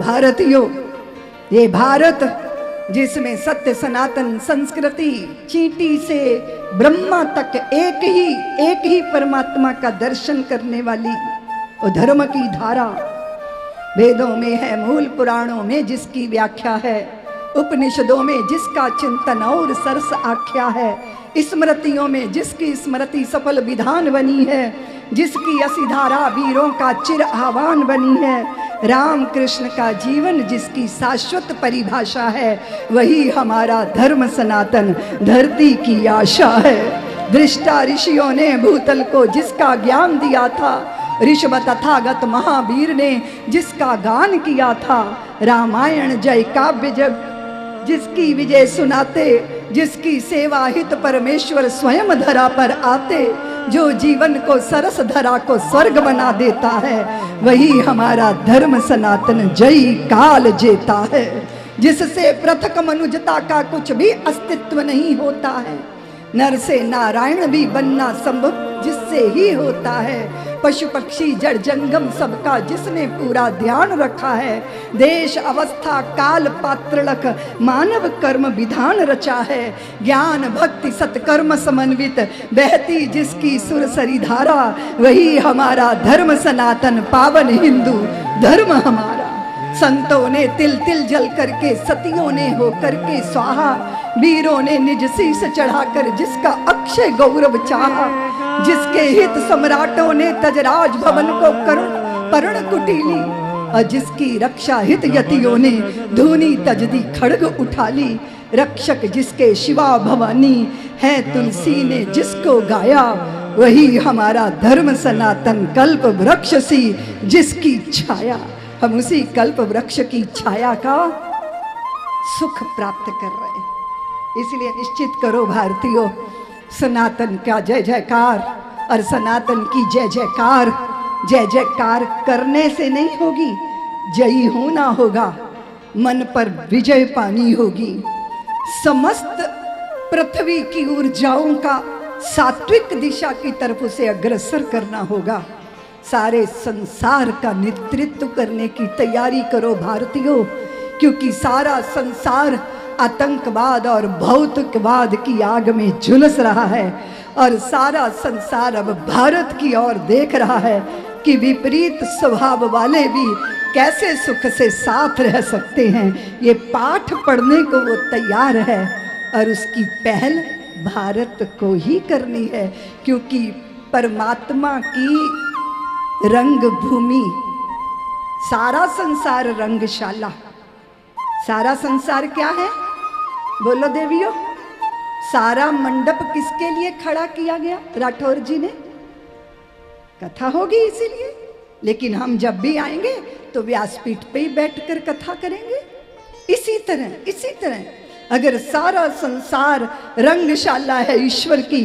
भारतीयों, ये भारत जिसमें सत्य सनातन संस्कृति, चींटी से ब्रह्मा तक एक ही परमात्मा का दर्शन करने वाली वो धर्म की धारा वेदों में है, मूल पुराणों में जिसकी व्याख्या है, उपनिषदों में जिसका चिंतन और सरस आख्या है, स्मृतियों में जिसकी स्मृति सफल विधान बनी है, जिसकी असिधारा वीरों का चिर आह्वान बनी है, राम कृष्ण का जीवन जिसकी शाश्वत परिभाषा है, वही हमारा धर्म सनातन धरती की आशा है। दृष्टा ऋषियों ने भूतल को जिसका ज्ञान दिया था, ऋषभ तथागत महावीर ने जिसका गान किया था, रामायण जय काव्य जग जिसकी विजय सुनाते, जिसकी सेवा हित परमेश्वर स्वयं धरा पर आते, जो जीवन को सरस धरा को स्वर्ग बना देता है, वही हमारा धर्म सनातन जय काल जेता है। जिससे पृथक मनुजता का कुछ भी अस्तित्व नहीं होता है, नर से नारायण भी बनना संभव जिससे ही होता है। पशु पक्षी जड़ जंगम सबका जिसने पूरा ध्यान रखा है, देश अवस्था काल पात्रलक मानव कर्म विधान रचा है। ज्ञान भक्ति सत्कर्म समन्वित बहती जिसकी सुरसरी धारा, वही हमारा धर्म सनातन पावन हिंदू धर्म हमारा। संतों ने तिल तिल जल करके, सतियों ने हो करके स्वाहा, वीरों ने निज शीस चढ़ाकर जिसका अक्षय गौरव चाहा, जिसके हित सम्राटों ने तजराज भवन को करुण पर्ण कुटीली, और जिसकी रक्षा हित यतियों ने धूनी तजदी खड़ग उठा ली। रक्षक जिसके शिवा भवानी है, तुलसी ने जिसको गाया, वही हमारा धर्म सनातन कल्प वृक्ष सी जिसकी छाया। हम उसी कल्प वृक्ष की छाया का सुख प्राप्त कर रहे हैं। इसलिए निश्चित करो भारतीयों, सनातन का जय जयकार और सनातन की जय जयकार। जय जयकार करने से नहीं होगी, जयी होना होगा, मन पर विजय पानी होगी। समस्त पृथ्वी की ऊर्जाओं का सात्विक दिशा की तरफ उसे अग्रसर करना होगा। सारे संसार का नेतृत्व करने की तैयारी करो भारतीयों, क्योंकि सारा संसार आतंकवाद और भौतिकवाद की आग में झुलस रहा है, और सारा संसार अब भारत की ओर देख रहा है कि विपरीत स्वभाव वाले भी कैसे सुख से साथ रह सकते हैं। ये पाठ पढ़ने को वो तैयार है, और उसकी पहल भारत को ही करनी है, क्योंकि परमात्मा की रंग भूमि, सारा संसार रंगशाला। सारा संसार क्या है बोलो देवियों? सारा मंडप किसके लिए खड़ा किया गया? राठौर जी ने कथा होगी इसीलिए, लेकिन हम जब भी आएंगे तो व्यासपीठ पे ही बैठकर कथा करेंगे। इसी तरह अगर सारा संसार रंगशाला है ईश्वर की,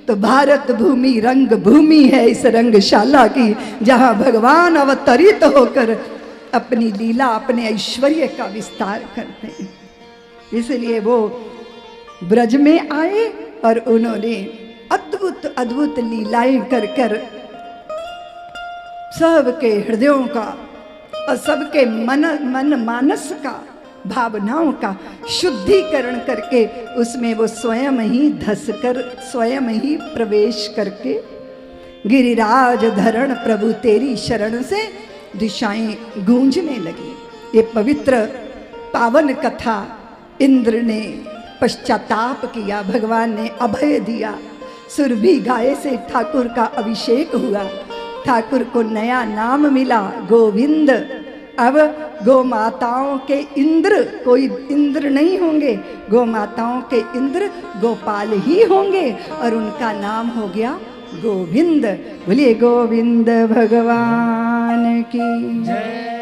तो भारत भूमि रंग भूमि है इस रंगशाला की, जहां भगवान अवतरित होकर अपनी लीला, अपने ऐश्वर्य का विस्तार करते हैं। इसलिए वो ब्रज में आए और उन्होंने अद्भुत अद्भुत लीलाएं कर कर सबके हृदयों का और सबके मन मानस का, भावनाओं का शुद्धिकरण करके उसमें वो स्वयं ही धसकर, स्वयं ही प्रवेश करके, गिरिराज धरण प्रभु तेरी शरण से दिशाएं गूंजने लगी। ये पवित्र पावन कथा इंद्र ने पश्चाताप किया, भगवान ने अभय दिया, सुरभि गाय से ठाकुर का अभिषेक हुआ, ठाकुर को नया नाम मिला गोविंद। अब गौ माताओं के इंद्र कोई इंद्र नहीं होंगे, गौ माताओं के इंद्र गोपाल ही होंगे, और उनका नाम हो गया गोविंद। बोलिए गोविंद भगवान की जय।